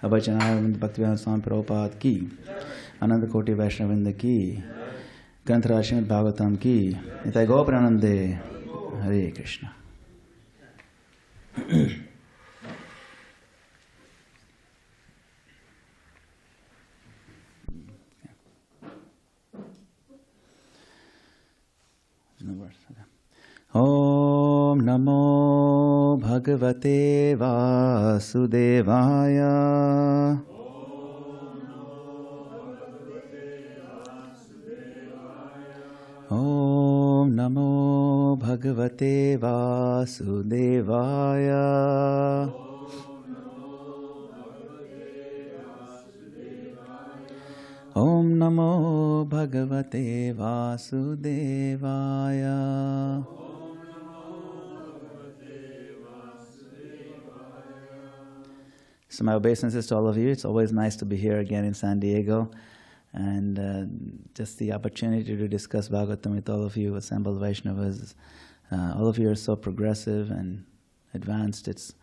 Abhajanavinda Bhaktivedanta Swami Prabhupada ki, Ananda Koti Vaishnavinda ki, Granthara Srimad Bhagavatam ki, Nitai Gaur Pranande, Hare Krishna. Om Namo Bhagavate Vasudevaya. Om Namo Bhagavate Vasudevaya. Om Namo Bhagavate Vasudevaya. So my obeisances to all of you. It's always nice to be here again in San Diego, and just the opportunity to discuss Bhagavatam with all of you, assembled Vaishnavas. All of you are so progressive and advanced. It's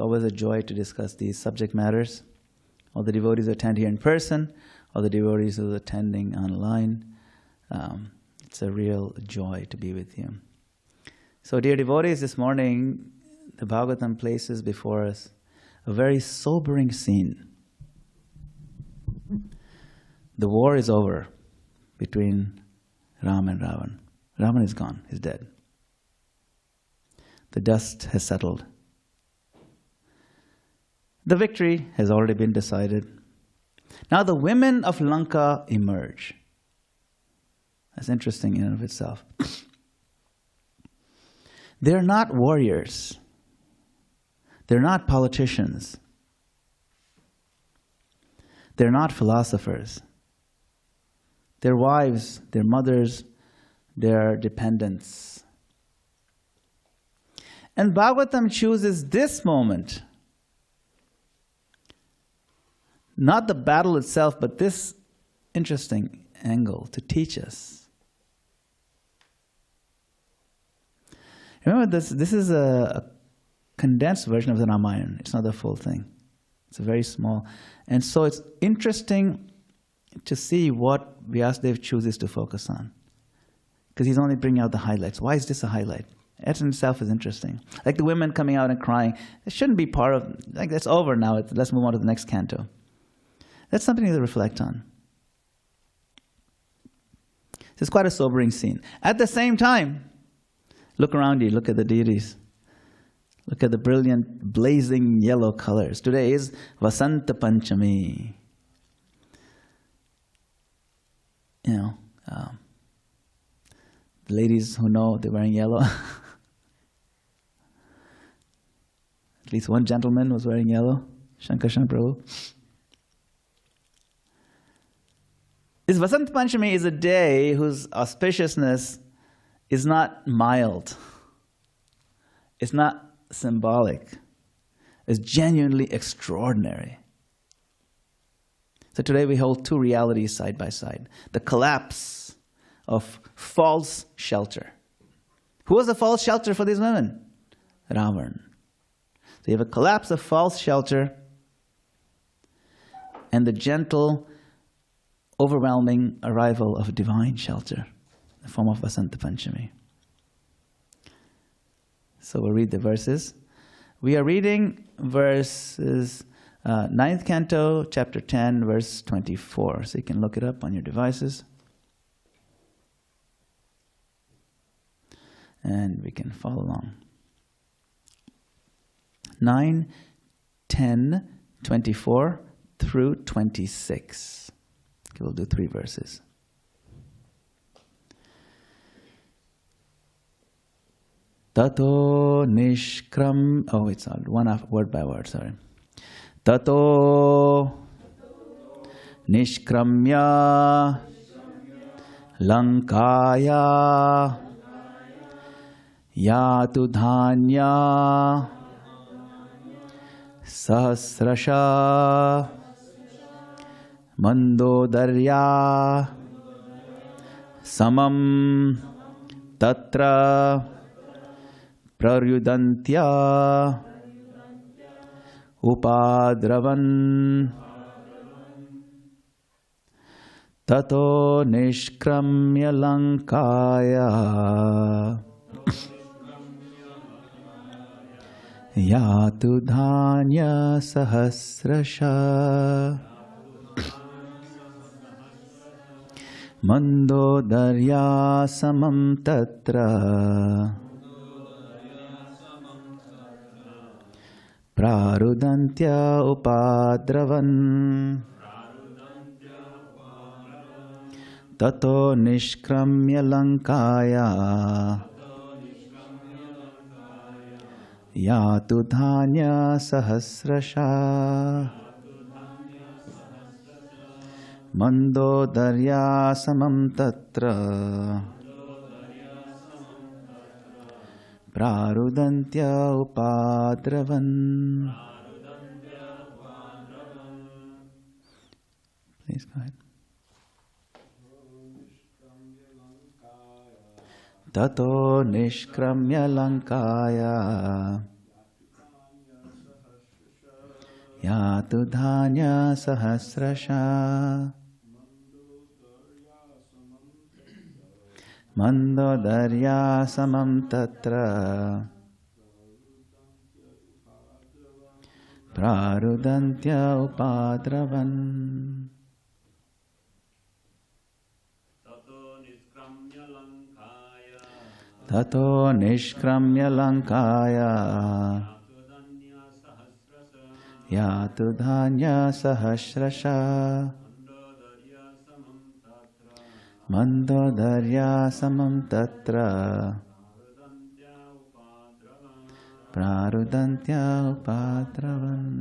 always a joy to discuss these subject matters. All the devotees who attend here in person, all the devotees who are attending online. It's a real joy to be with you. So dear devotees, this morning the Bhagavatam places before us a very sobering scene. The war is over between Ram and Ravan. Ravan is gone, he's dead. The dust has settled. The victory has already been decided. Now the women of Lanka emerge. That's interesting in and of itself. They're not warriors. They're not politicians. They're not philosophers. They're wives, they're mothers, they're dependents. And Bhagavatam chooses this moment, not the battle itself, but this interesting angle to teach us. Remember, this is a condensed version of the Ramayana. It's not the full thing. It's a very small. And so it's interesting to see what Vyasadeva chooses to focus on, because he's only bringing out the highlights. Why is this a highlight? That in itself is interesting. Like the women coming out and crying. It shouldn't be part of, like, that's over now. Let's move on to the next canto. That's something to reflect on. It's quite a sobering scene. At the same time, look around you, look at the deities. Look at the brilliant, blazing yellow colors. Today is Vasant Panchami. You know, the ladies who know, they're wearing yellow. At least one gentleman was wearing yellow. Shankarshan Prabhu. This Vasant Panchami is a day whose auspiciousness is not mild. It's not symbolic. It's genuinely extraordinary. So today we hold two realities side by side. The collapse of false shelter. Who was the false shelter for these women? Ravan. So you have a collapse of false shelter and the gentle, overwhelming arrival of divine shelter in the form of Vasanta Panchami. So we'll read the verses. We are reading verses 9th canto, chapter 10, verse 24. So you can look it up on your devices. And we can follow along. 9, 10, 24 through 26. Okay, we'll do 3 verses. Tato nishkram, oh, it's all word by word, sorry. Tato nishkramya lankaya yatu dhanya sahasrasha mandodarya samam tatra praryudantya upadravan tato nishkramya lankaya yatu dhanya sahasrasha mandodarya samam tatra prarudantya upadravan tato nishkramya lankaya yatu dhanya sahasrasha mandodarya samam tatra prarudantya upadravan. Please go ahead. Tato nishkramya lankaya yatu dhanya sahasrasha mandodarya samam tatra prarudantya upadravan. Tato nishkramya lankaya yatu dhanya sahasrasha mandodarya samam tatra prarudantya upadravan.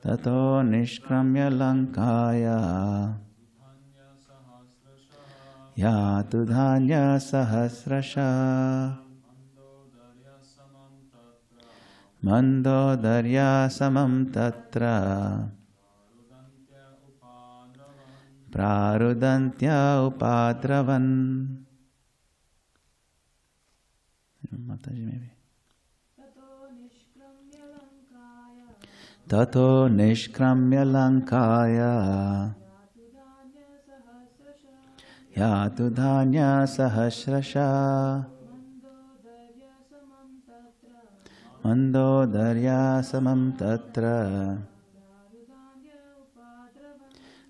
Tato nishkramya lankaya yatu dhanya sahasrasha mandodarya samam tatra prarudantya upadravan. Mataji maybe. Tato nishkramya lankaya yatu dhanya sahasrasha mandodarya samam tatra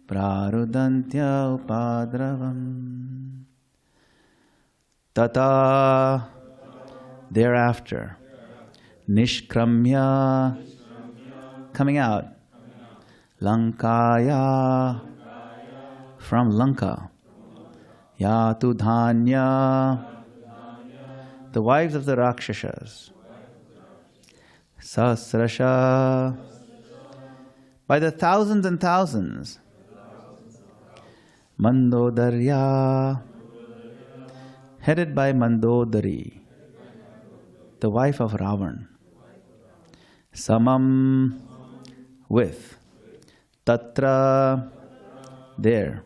prarudantya upadravam. Tata, thereafter, nishkramya, coming out, lankaya, from Lanka, yatu dhanya, the wives of the Rakshasas, sahasrasha, by the thousands and thousands, mandodarya, headed by Mandodari, the wife of Ravan, samam, with, tatra, there,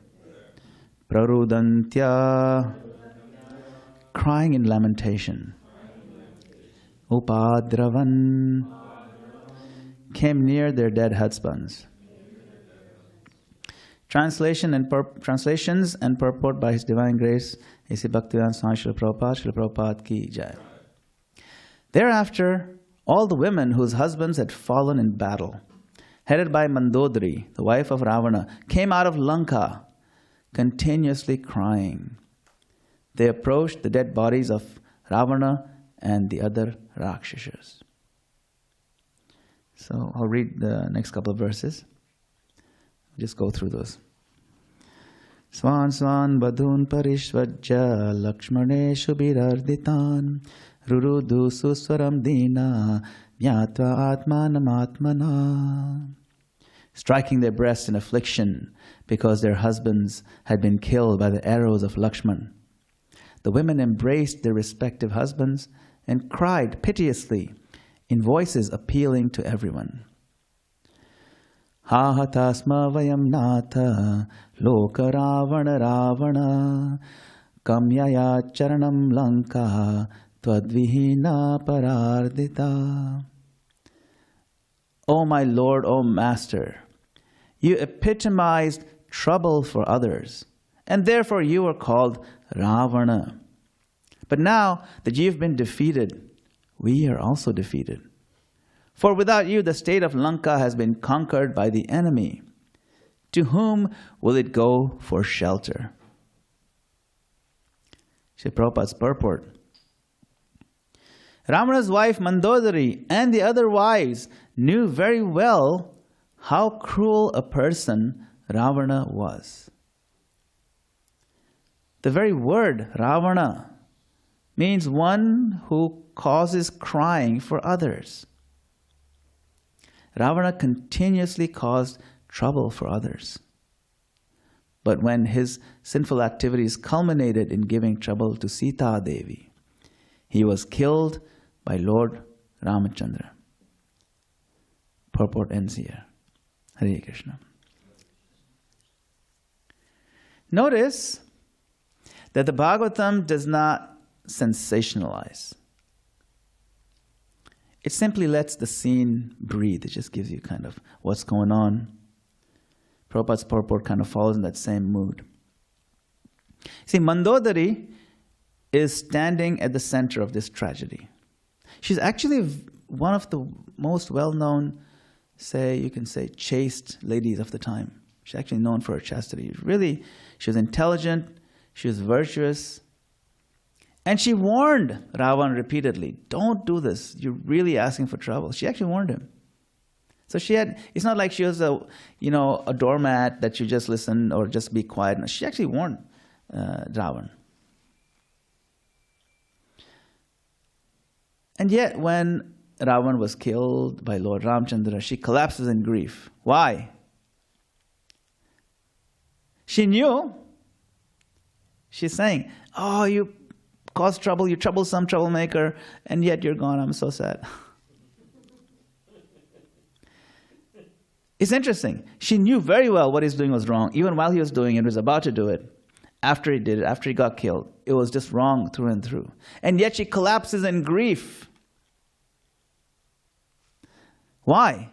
prarudantya, crying in lamentation, upadravan, came near their dead husbands. Translations and purport by His Divine Grace, A.C. Bhaktivedanta Swami Srila Prabhupada ki jai. Thereafter, all the women whose husbands had fallen in battle, headed by Mandodari, the wife of Ravana, came out of Lanka, continuously crying. They approached the dead bodies of Ravana and the other Rakshasas. So I'll read the next couple of verses. Just go through those. Swan swan badhun parishvajja lakshmaneshu birarditan rurudu suswaram dina jnatva atmanam atmana. Striking their breasts in affliction because their husbands had been killed by the arrows of Lakshman, the women embraced their respective husbands and cried piteously in voices appealing to everyone. Ha hatasma vayam natha loka ravana ravana kamyaya charanam lanka Twadvihina parardita. O my Lord, O Master, you epitomized trouble for others, and therefore you are called Ravana. But now that you have been defeated, we are also defeated. For without you, the state of Lanka has been conquered by the enemy. To whom will it go for shelter? Srila Prabhupada's purport. Ravana's wife Mandodari and the other wives knew very well how cruel a person Ravana was. The very word Ravana means one who causes crying for others. Ravana continuously caused trouble for others. But when his sinful activities culminated in giving trouble to Sita Devi, he was killed by Lord Ramachandra. Purport ends here. Hare Krishna. Notice that the Bhagavatam does not sensationalize. It simply lets the scene breathe. It just gives you kind of what's going on. Prabhupada's purport kind of follows in that same mood. See, Mandodari is standing at the center of this tragedy. She's actually one of the most well-known, you can say, chaste ladies of the time. She's actually known for her chastity. Really, she was intelligent, she was virtuous, and she warned Ravana repeatedly, don't do this, you're really asking for trouble. She actually warned him. So it's not like she was a doormat that you just listen or just be quiet. No, she actually warned Ravana. And yet when Ravana was killed by Lord Ramchandra, she collapses in grief. Why? She knew. She's saying, oh, you caused trouble, you troublesome troublemaker, and yet you're gone, I'm so sad. It's interesting. She knew very well what he's doing was wrong. Even while he was doing it, he was about to do it. After he did it, after he got killed, it was just wrong through and through. And yet she collapses in grief. Why?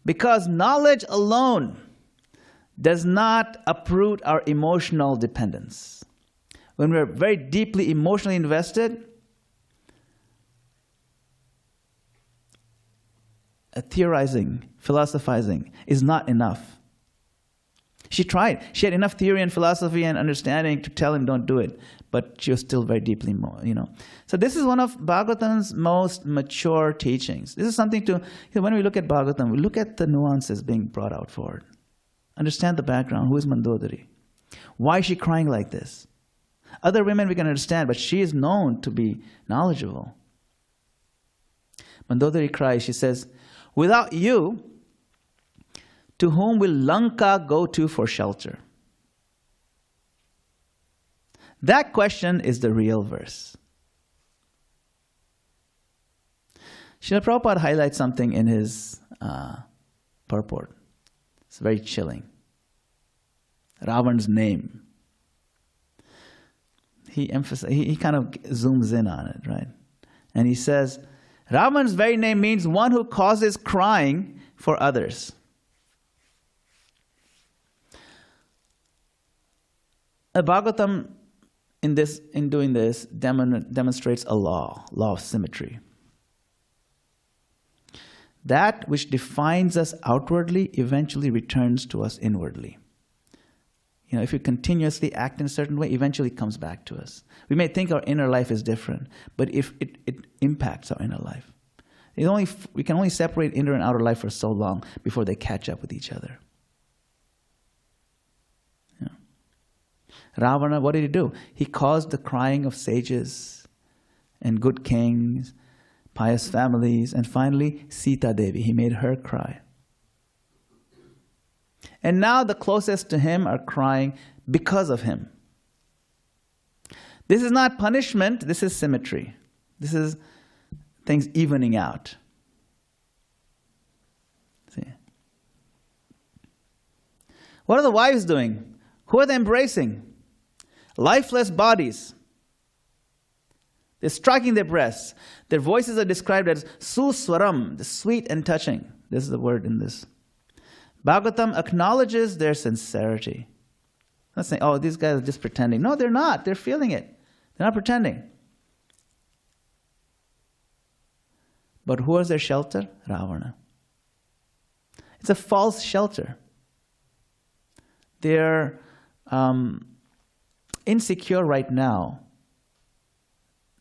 Because knowledge alone does not uproot our emotional dependence. When we're very deeply emotionally invested, theorizing, philosophizing is not enough. She tried. She had enough theory and philosophy and understanding to tell him don't do it, but she was still very deeply, So this is one of Bhagavatam's most mature teachings. This is something when we look at Bhagavatam, we look at the nuances being brought out forward. Understand the background. Who is Mandodari? Why is she crying like this? Other women we can understand, but she is known to be knowledgeable. Mandodari cries, she says, without you, to whom will Lanka go to for shelter? That question is the real verse. Srila Prabhupada highlights something in his purport. It's very chilling. Ravana's name. He kind of zooms in on it, right? And he says, Ravana's very name means one who causes crying for others. Bhagavatam, in doing this, demonstrates a law of symmetry. That which defines us outwardly eventually returns to us inwardly. If we continuously act in a certain way, eventually it comes back to us. We may think our inner life is different, but if it impacts our inner life. We can only separate inner and outer life for so long before they catch up with each other. Ravana, what did he do? He caused the crying of sages and good kings, pious families, and finally Sita Devi. He made her cry. And now the closest to him are crying because of him. This is not punishment, this is symmetry. This is things evening out. See? What are the wives doing? Who are they embracing? Lifeless bodies. They're striking their breasts. Their voices are described as suswaram, the sweet and touching. This is the word in this. Bhagavatam acknowledges their sincerity. Not saying, oh, these guys are just pretending. No, they're not. They're feeling it. They're not pretending. But who is their shelter? Ravana. It's a false shelter. They're insecure right now,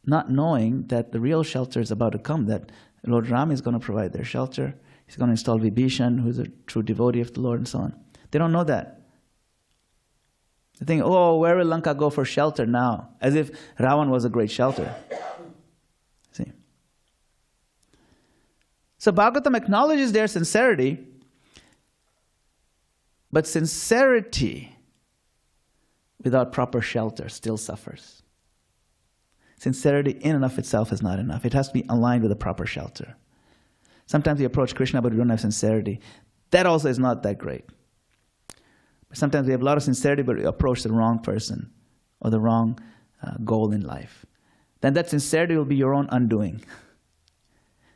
not knowing that the real shelter is about to come, that Lord Ram is going to provide their shelter. He's going to install Vibhishan, who's a true devotee of the Lord, and so on. They don't know that. They think, oh, where will Lanka go for shelter now? As if Ravan was a great shelter. See? So Bhagavatam acknowledges their sincerity, but sincerity without proper shelter still suffers. Sincerity in and of itself is not enough. It has to be aligned with a proper shelter. Sometimes we approach Krishna, but we don't have sincerity. That also is not that great. But sometimes we have a lot of sincerity, but we approach the wrong person or the wrong goal in life. Then that sincerity will be your own undoing.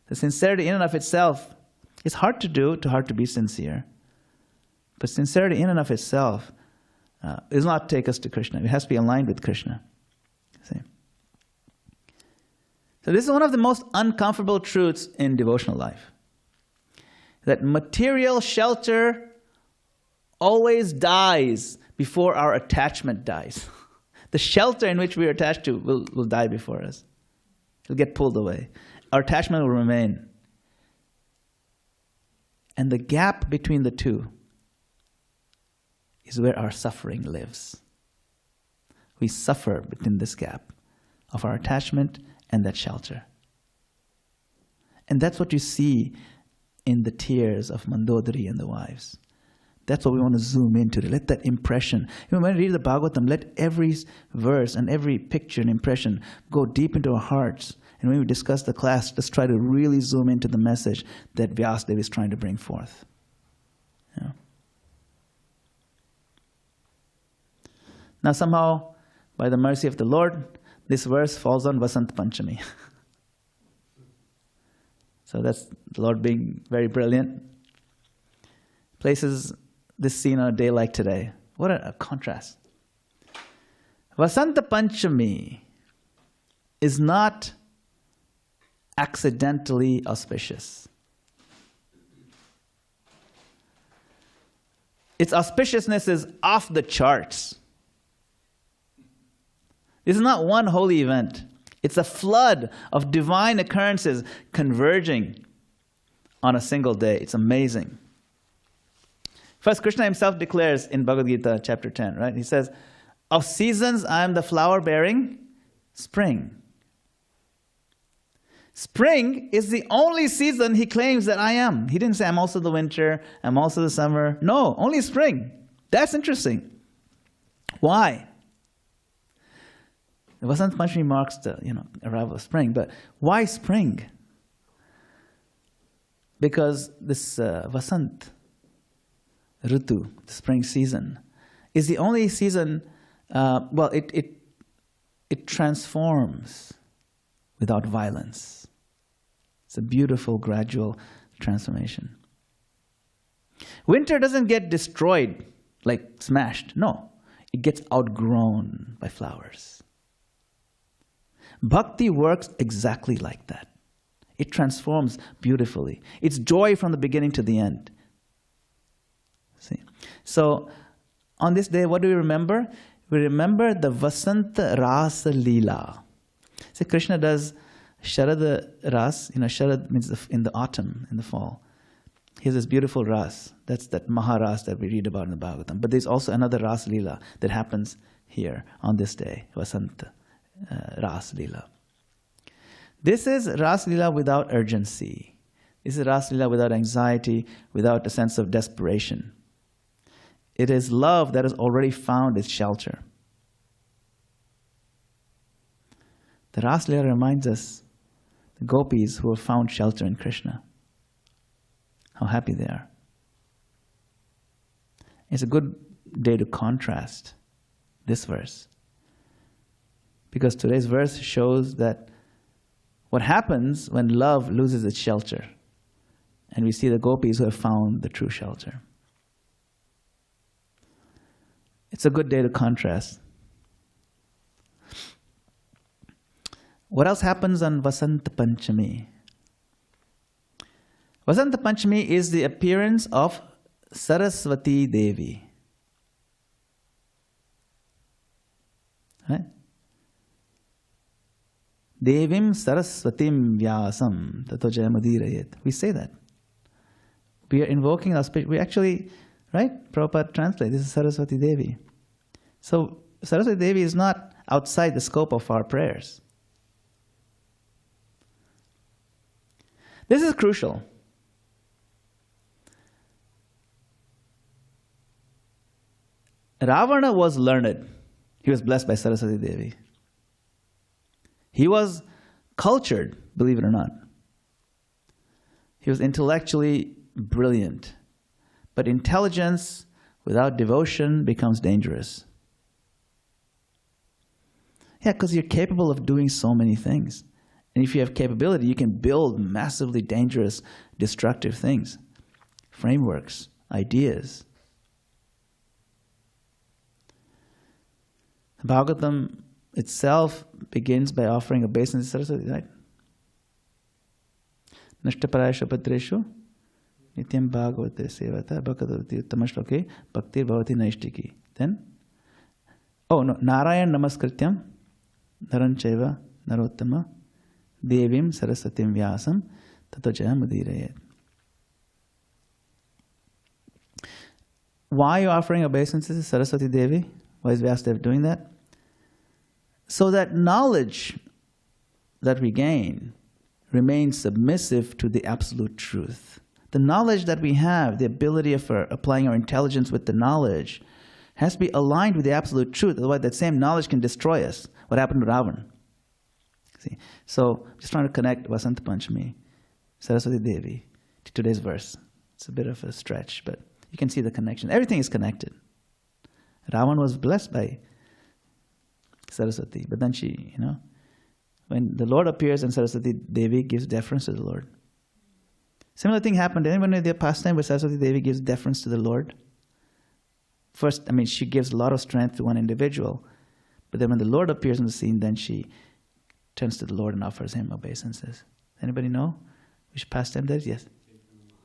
The sincerity in and of itself is hard to do, hard to be sincere. But sincerity in and of itself does not take us to Krishna. It has to be aligned with Krishna. See? So this is one of the most uncomfortable truths in devotional life. That material shelter always dies before our attachment dies. The shelter in which we are attached to will die before us. It'll get pulled away. Our attachment will remain. And the gap between the two is where our suffering lives. We suffer between this gap of our attachment and that shelter. And that's what you see in the tears of Mandodari and the wives. That's what we want to zoom into. To let that impression, when we read the Bhagavatam, let every verse and every picture and impression go deep into our hearts. And when we discuss the class, let's try to really zoom into the message that Vyasadeva is trying to bring forth. Yeah. Now somehow, by the mercy of the Lord, this verse falls on Vasant Panchami. So that's the Lord being very brilliant. Places this scene on a day like today. What a contrast. Vasanta Panchami is not accidentally auspicious. Its auspiciousness is off the charts. This is not one holy event. It's a flood of divine occurrences converging on a single day. It's amazing. First, Krishna himself declares in Bhagavad Gita, chapter 10, right? He says, of seasons I am the flower-bearing spring. Spring is the only season he claims that I am. He didn't say, I'm also the winter, I'm also the summer. No, only spring. That's interesting. Why? Vasant Panchami marks the arrival of spring, but why spring? Because this Vasant Ritu, the spring season, is the only season, it transforms without violence. It's a beautiful, gradual transformation. Winter doesn't get destroyed, like smashed. No, it gets outgrown by flowers. Bhakti works exactly like that. It transforms beautifully. It's joy from the beginning to the end. See? So, on this day, what do we remember? We remember the Vasanta Rasa Leela. See, Krishna does Sharad Ras. Sharad means in the autumn, in the fall. He has this beautiful Ras. That's that Maharas that we read about in the Bhagavatam. But there's also another Ras Leela that happens here on this day, Vasanta Ras Leela. This is Ras Leela without urgency. This is Ras Leela without anxiety, without a sense of desperation. It is love that has already found its shelter. The Ras Leela reminds us, the gopis who have found shelter in Krishna, how happy they are. It's a good day to contrast this verse, because today's verse shows that what happens when love loses its shelter. And we see the gopis who have found the true shelter. It's a good day to contrast. What else happens on Vasant Panchami? Vasant Panchami is the appearance of Saraswati Devi. Right? Devim Saraswatim Vyasam Tato Jayamudirayet. We say that. We are invoking our spirit. We actually, right? Prabhupada translate. This is Saraswati Devi. So Saraswati Devi is not outside the scope of our prayers. This is crucial. Ravana was learned. He was blessed by Saraswati Devi. He was cultured, believe it or not. He was intellectually brilliant. But intelligence without devotion becomes dangerous. Yeah, because you're capable of doing so many things. And if you have capability, you can build massively dangerous, destructive things. Frameworks, ideas. Bhagavatam itself begins by offering obeisance to Saraswati, right? Nashtaparayashu patreshu nityam bhagavate sevata bhakadavati uttamashloke bhaktir bhavati naishtiki. Then, Narayan namaskrityam naranchaiva narottama devim saraswatim vyasam tato jayamudirayet. Why are you offering obeisances to Saraswati Devi? Why is Vyasadeva doing that? So that knowledge that we gain remains submissive to the absolute truth. The knowledge that we have, the ability of applying our intelligence with the knowledge, has to be aligned with the absolute truth. Otherwise, that same knowledge can destroy us. What happened to Ravana? See? So, just trying to connect Vasant Panchami, Saraswati Devi, to today's verse. It's a bit of a stretch, but you can see the connection. Everything is connected. Ravana was blessed by Saraswati, but then she, when the Lord appears and Saraswati Devi gives deference to the Lord. Similar thing happened. Anyone know the pastime where Saraswati Devi gives deference to the Lord? First, she gives a lot of strength to one individual, but then when the Lord appears on the scene, then she turns to the Lord and offers him obeisances. Anybody know which pastime that is? Yes.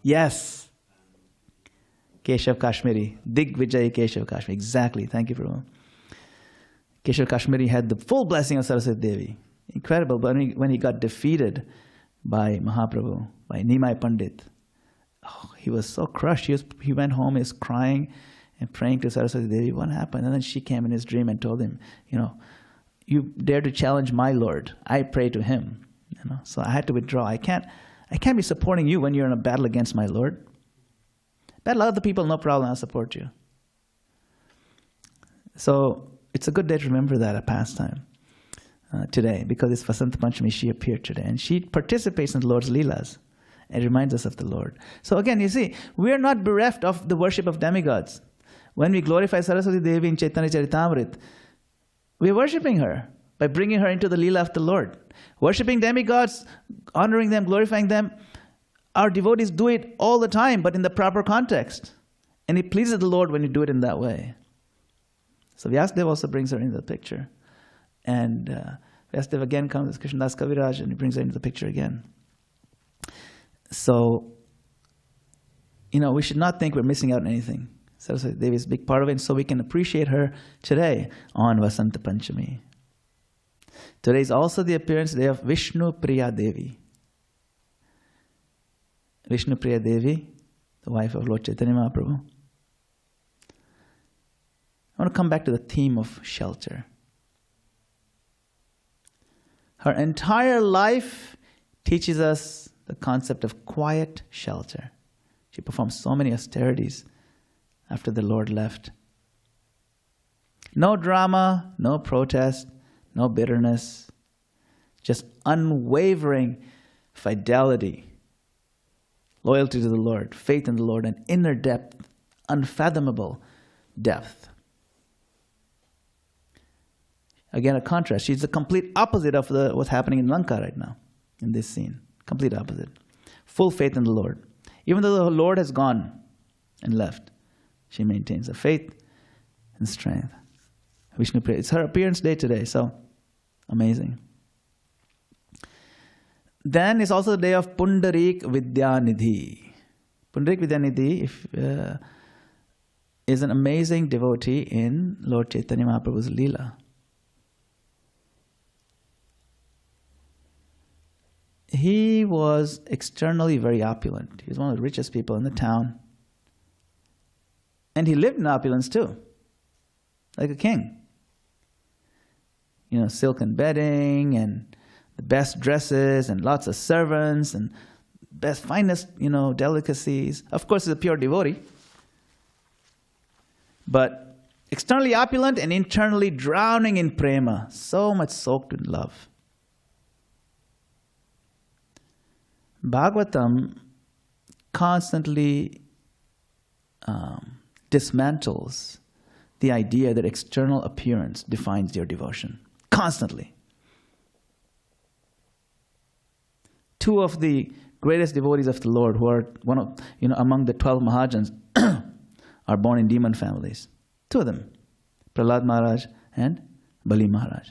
Yes. Keshav Kashmiri. Digvijay Keshav Kashmiri. Exactly. Thank you, Prabhu. Keshav Kashmiri had the full blessing of Saraswati Devi. Incredible. But when he got defeated by Mahaprabhu, by Nimai Pandit, he was so crushed. He went home, he was crying and praying to Saraswati Devi. What happened? And then she came in his dream and told him, you dare to challenge my Lord. I pray to him. So I had to withdraw. I can't be supporting you when you're in a battle against my Lord. Battle other people, no problem, I'll support you. So it's a good day to remember that at pastime today, because it's Vasant Panchami. She appeared today, and she participates in the Lord's Leelas and reminds us of the Lord. So again, you see, we are not bereft of the worship of demigods. When we glorify Saraswati Devi in Chaitanya Charitamrita, we are worshipping her by bringing her into the Leela of the Lord. Worshipping demigods, honoring them, glorifying them, our devotees do it all the time, but in the proper context. And it pleases the Lord when you do it in that way. So Vyasadeva also brings her into the picture. And Vyasadeva again comes as Krishnadas Kaviraj and he brings her into the picture again. So, we should not think we're missing out on anything. Saraswati Devi is a big part of it, and so we can appreciate her today on Vasanta Panchami. Today is also the appearance day of Vishnu Priya Devi. Vishnu Priya Devi, the wife of Lord Chaitanya Mahaprabhu. I want to come back to the theme of shelter. Her entire life teaches us the concept of quiet shelter. She performed so many austerities after the Lord left. No drama, no protest, no bitterness, just unwavering fidelity, loyalty to the Lord, faith in the Lord, and inner depth, unfathomable depth. Again, a contrast. She's the complete opposite of what's happening in Lanka right now. in this scene. Complete opposite. Full faith in the Lord. Even though the Lord has gone and left, she maintains a faith and strength. Vishnu Priya. It's her appearance day today, so amazing. Then it's also the day of Pundarik Vidyanidhi. Pundarik Vidyanidhi is an amazing devotee in Lord Chaitanya Mahaprabhu's Leela. He was externally very opulent. He was one of the richest people in the town. And he lived in opulence too, like a king. Silken bedding and the best dresses and lots of servants and best, finest, delicacies. Of course, he's a pure devotee. But externally opulent and internally drowning in prema. So much soaked in love. Bhagavatam constantly dismantles the idea that external appearance defines your devotion. Constantly. Two of the greatest devotees of the Lord, who are among the 12 Mahajans, are born in demon families. Two of them, Prahlad Maharaj and Bali Maharaj.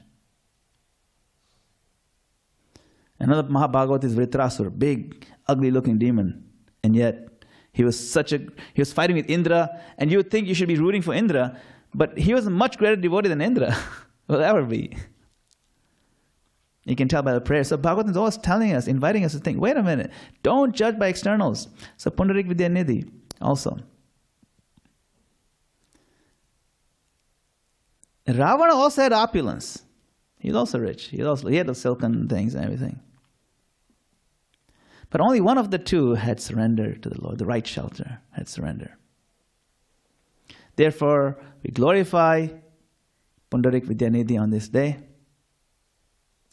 Another Mahabhagavat is Vritrasura, big, ugly-looking demon, and yet he was fighting with Indra, and you would think you should be rooting for Indra, but he was a much greater devotee than Indra will ever be. You can tell by the prayer. So Bhagavatam is always telling us, inviting us to think, wait a minute, don't judge by externals. So Pundarik Vidyanidhi also. Ravana also had opulence. He was also rich. He had the silken things and everything. But only one of the two had surrendered to the Lord. The right shelter had surrendered. Therefore, we glorify Pundarik Vidyanidhi on this day.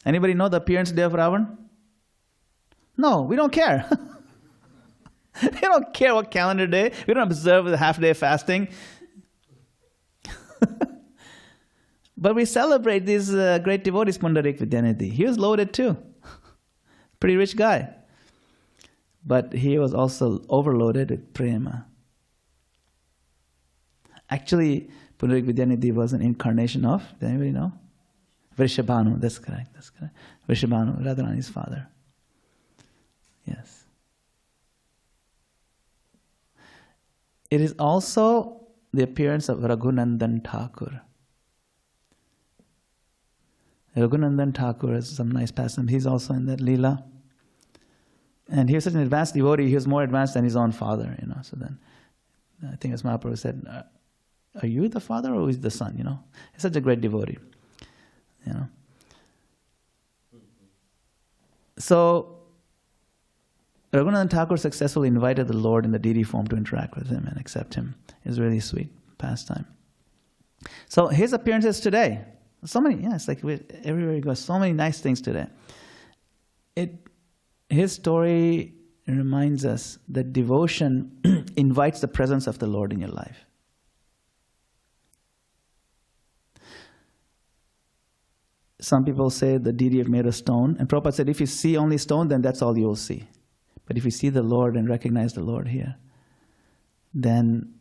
Anybody know the appearance day of Ravana? No, we don't care. We don't care what calendar day. We don't observe the half-day fasting. But we celebrate these great devotees, Pundarik Vidyanidhi. He was loaded too. Pretty rich guy. But he was also overloaded with prema. Actually, Pundarik Vidyanidhi was an incarnation of, does anybody know? Vrishabhanu, that's correct. Vrishabhanu, Radharani's father. Yes. It is also the appearance of Raghunandan Thakur. Raghunandan Thakur has some nice pastime. He's also in that Leela. And he was such an advanced devotee, he was more advanced than his own father, So then, I think as Mahaprabhu said, are you the father or is the son, He's such a great devotee, So, Raghunandan Thakur successfully invited the Lord in the deity form to interact with him and accept him. It's really sweet pastime. So, his appearances today, so many, it's like everywhere you go, so many nice things today. His story reminds us that devotion invites the presence of the Lord in your life. Some people say the deity have made of stone, and Prabhupada said if you see only stone, then that's all you will see. But if you see the Lord and recognize the Lord here, then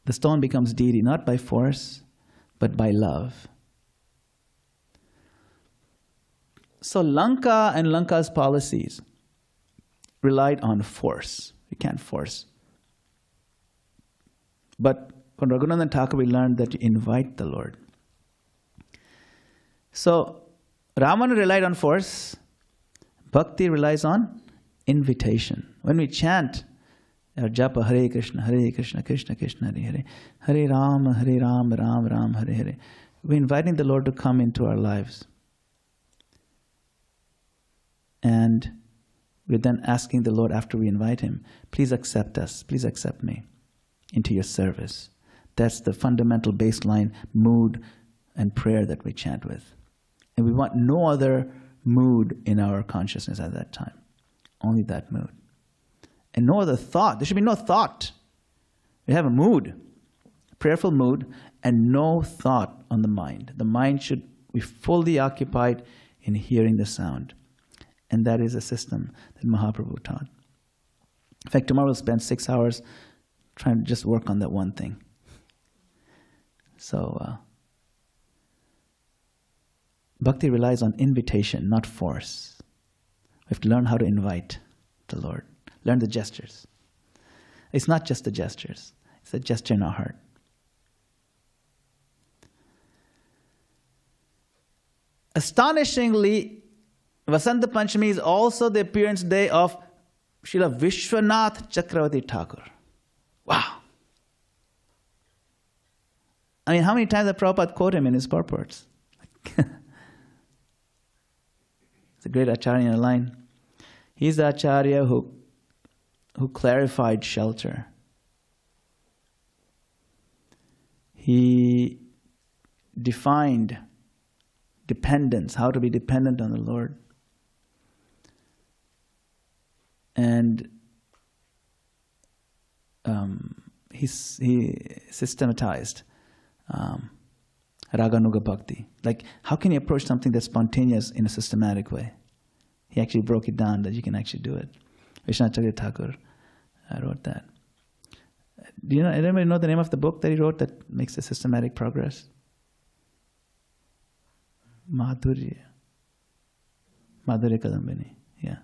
the stone becomes deity, not by force, but by love. So Lanka and Lanka's policies relied on force. You can't force. But from Raghunandan Thakur we learned that you invite the Lord. So Ramana relied on force. Bhakti relies on invitation. When we chant our japa Hare Krishna, Krishna Krishna, Hare Hare, Hare Ram, Ram Ram, Hare Hare, we're inviting the Lord to come into our lives. And we're then asking the Lord after we invite Him, please accept us, please accept me into your service. That's the fundamental baseline mood and prayer that we chant with. And we want no other mood in our consciousness at that time. Only that mood. And no other thought. There should be no thought. We have a mood, a prayerful mood, and no thought on the mind. The mind should be fully occupied in hearing the sound. And that is a system that Mahaprabhu taught. In fact, tomorrow we'll spend 6 hours trying to just work on that one thing. So, bhakti relies on invitation, not force. We have to learn how to invite the Lord. Learn the gestures. It's not just the gestures. It's a gesture in our heart. Astonishingly, Vasant Panchami is also the appearance day of Srila Vishwanath Chakravarti Thakur. Wow! I mean, how many times did Prabhupada quote him in his purports? It's a great Acharya in a line. He's the Acharya who clarified shelter. He defined dependence, how to be dependent on the Lord. And he systematized Raganuga Bhakti. Like, how can you approach something that's spontaneous in a systematic way? He actually broke it down that you can actually do it. Vishwanath Thakur wrote that. Do you know, anybody know the name of the book that he wrote that makes the systematic progress? Madhurya Kadambini. Yeah.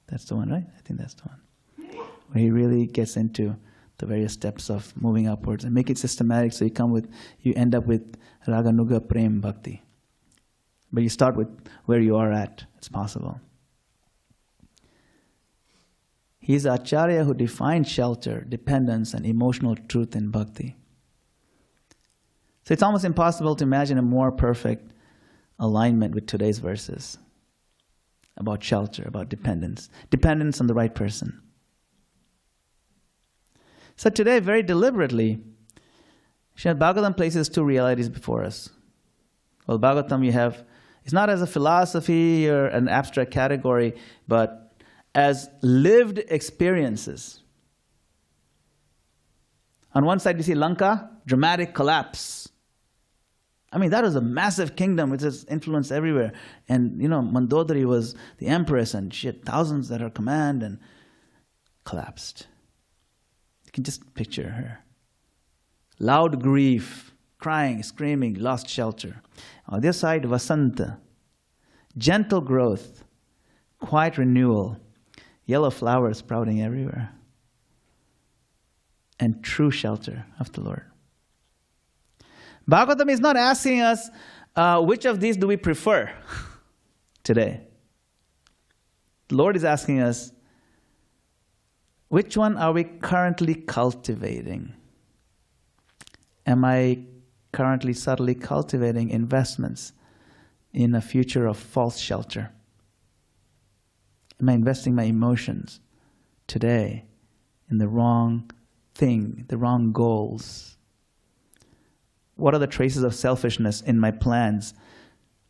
That's the one, right? I think that's the one. Where he really gets into the various steps of moving upwards and make it systematic, so you end up with Raganuga Prem Bhakti. But you start with where you are at. It's possible. He's Acharya who defined shelter, dependence, and emotional truth in bhakti. So it's almost impossible to imagine a more perfect alignment with today's verses about shelter, about dependence on the right person. So today, very deliberately, Srimad Bhagavatam places two realities before us. Well, Bhagavatam it's not as a philosophy or an abstract category, but as lived experiences. On one side you see Lanka, dramatic collapse. I mean, that was a massive kingdom which has influence everywhere. And Mandodari was the empress and she had thousands at her command and collapsed. You can just picture her. Loud grief, crying, screaming, lost shelter. On the other side, Vasanta, gentle growth, quiet renewal, yellow flowers sprouting everywhere, and true shelter of the Lord. Bhagavatam is not asking us which of these do we prefer today. The Lord is asking us, which one are we currently cultivating? Am I currently subtly cultivating investments in a future of false shelter? Am I investing my emotions today in the wrong thing, the wrong goals? What are the traces of selfishness in my plans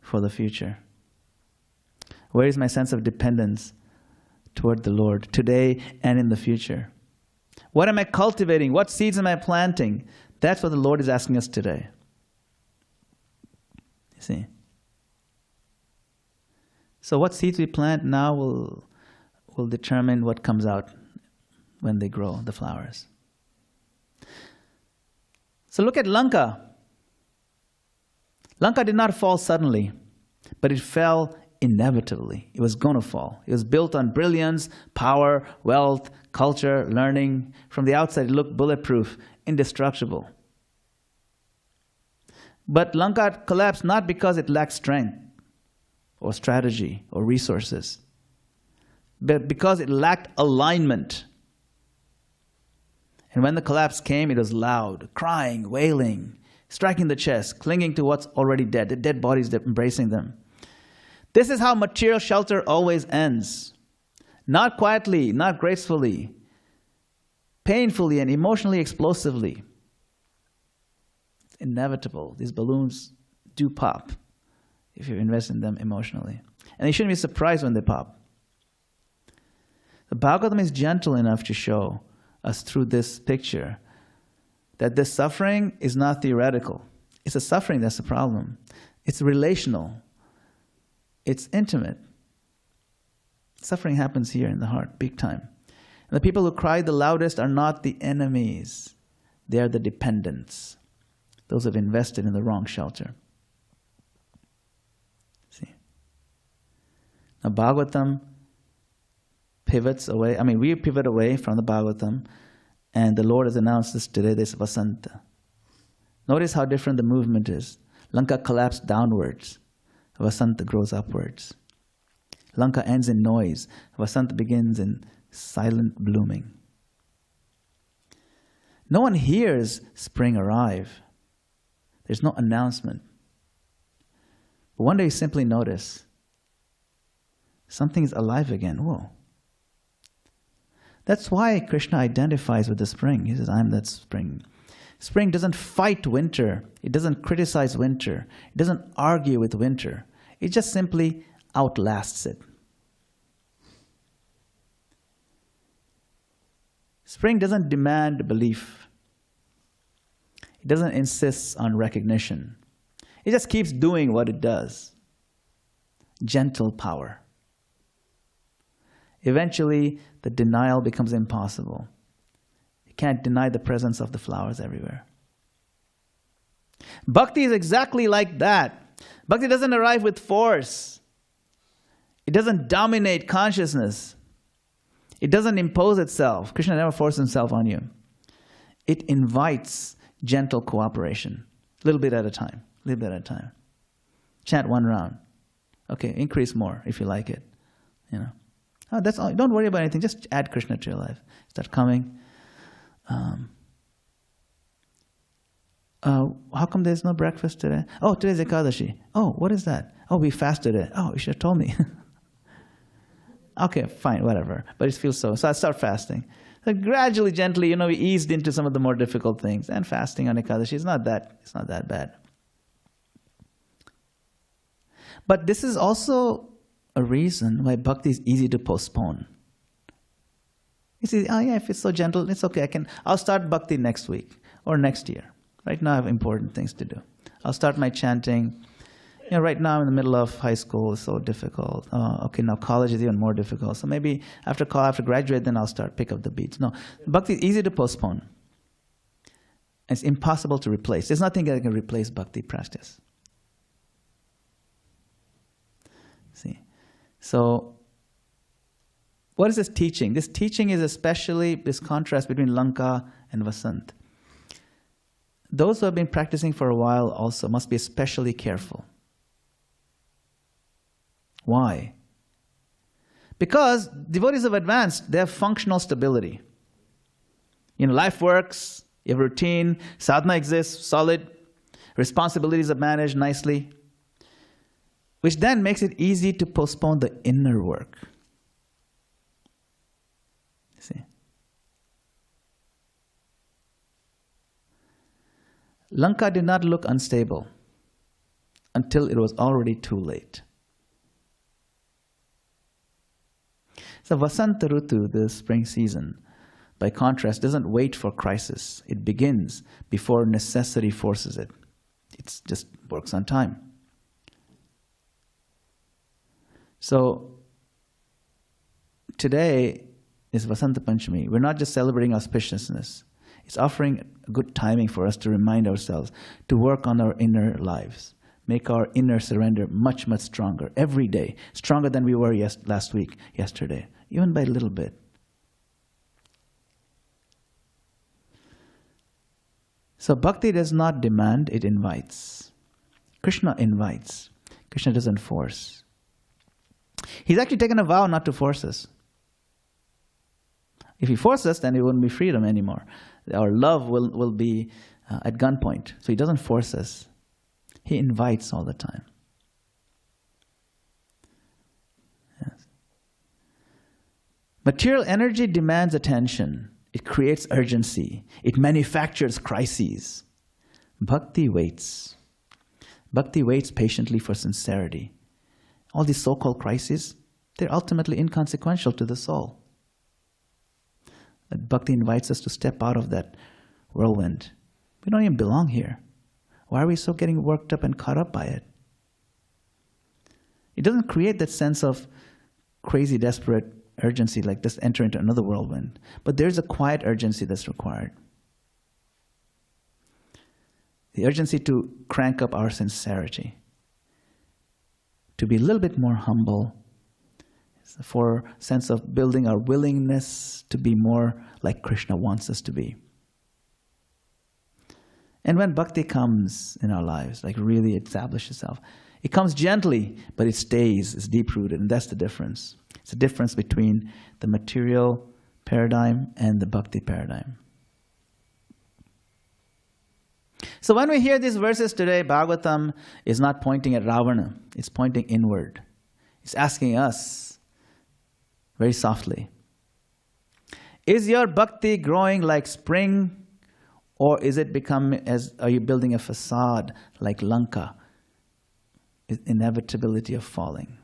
for the future? Where is my sense of dependence toward the Lord today and in the future? What am I cultivating? What seeds am I planting? That's what the Lord is asking us today. You see? So what seeds we plant now will determine what comes out when they grow, the flowers. So look at Lanka. Lanka did not fall suddenly, but it fell inevitably. It was going to fall. It was built on brilliance, power, wealth, culture, learning. From the outside, it looked bulletproof, indestructible. But Lanka collapsed not because it lacked strength or strategy or resources, but because it lacked alignment. And when the collapse came, it was loud, crying, wailing, striking the chest, clinging to what's already dead, the dead bodies embracing them. This is how material shelter always ends. Not quietly, not gracefully, painfully and emotionally explosively. It's inevitable. These balloons do pop if you invest in them emotionally. And you shouldn't be surprised when they pop. The Bhagavatam is gentle enough to show us through this picture that this suffering is not theoretical. It's a suffering that's the problem. It's relational. It's intimate. Suffering happens here in the heart, big time. And the people who cry the loudest are not the enemies. They are the dependents. Those who have invested in the wrong shelter. See? Now Bhagavatam pivots away. We pivot away from the Bhagavatam, and the Lord has announced this today, this Vasanta. Notice how different the movement is. Lanka collapsed downwards. Vasanta grows upwards. Lanka ends in noise. Vasanta begins in silent blooming. No one hears spring arrive. There's no announcement. But one day you simply notice something's alive again. Whoa. That's why Krishna identifies with the spring. He says, I'm that spring. Spring doesn't fight winter. It doesn't criticize winter. It doesn't argue with winter. It just simply outlasts it. Spring doesn't demand belief. It doesn't insist on recognition. It just keeps doing what it does. Gentle power. Eventually, the denial becomes impossible. You can't deny the presence of the flowers everywhere. Bhakti is exactly like that. Bhakti doesn't arrive with force. It doesn't dominate consciousness. It doesn't impose itself. Krishna never forces himself on you. It invites gentle cooperation, a little bit at a time, a little bit at a time. Chant one round. Okay, increase more if you like it. Oh, that's all. Don't worry about anything. Just add Krishna to your life. Start coming. How come there's no breakfast today? Oh, today's Ekadashi. Oh, what is that? Oh, we fasted today. Oh, you should have told me. Okay, fine, whatever. But it feels so. So I start fasting. So gradually, gently, we eased into some of the more difficult things. And fasting on Ekadashi is not that bad. But this is also a reason why bhakti is easy to postpone. You see, if it's so gentle, it's okay. I'll start bhakti next week or next year. Right now I have important things to do. I'll start my chanting. Right now I'm in the middle of high school, it's so difficult. Okay, now college is even more difficult. So maybe after graduate, then I'll pick up the beats. No, bhakti is easy to postpone. It's impossible to replace. There's nothing that can replace bhakti practice. See? So, what is this teaching? This teaching is especially this contrast between Lanka and Vasant. Those who have been practicing for a while also must be especially careful. Why? Because devotees have advanced, they have functional stability. Life works, you have routine, sadhana exists, solid, responsibilities are managed nicely, which then makes it easy to postpone the inner work. See? Lanka did not look unstable until it was already too late. So Vasanta Rutu, the spring season, by contrast, doesn't wait for crisis. It begins before necessity forces it. It just works on time. So today is Vasanta Panchami. We're not just celebrating auspiciousness. It's offering good timing for us to remind ourselves to work on our inner lives. Make our inner surrender much, much stronger every day. Stronger than we were last week, yesterday, even by a little bit. So bhakti does not demand, it invites. Krishna invites. Krishna doesn't force. He's actually taken a vow not to force us. If he forces us, then it wouldn't be freedom anymore. Our love will be at gunpoint. So he doesn't force us. He invites all the time. Yes. Material energy demands attention. It creates urgency. It manufactures crises. Bhakti waits. Bhakti waits patiently for sincerity. All these so-called crises, they're ultimately inconsequential to the soul. But bhakti invites us to step out of that whirlwind. We don't even belong here. Why are we so getting worked up and caught up by it? It doesn't create that sense of crazy, desperate urgency, like just enter into another whirlwind. But there's a quiet urgency that's required. The urgency to crank up our sincerity, to be a little bit more humble, for a sense of building our willingness to be more like Krishna wants us to be. And when bhakti comes in our lives, like really establish itself, it comes gently, but it stays, it's deep-rooted, and that's the difference. It's the difference between the material paradigm and the bhakti paradigm. So when we hear these verses today, Bhagavatam is not pointing at Ravana, it's pointing inward. It's asking us, very softly, is your bhakti growing like spring, or is it are you building a facade like Lanka, inevitability of falling?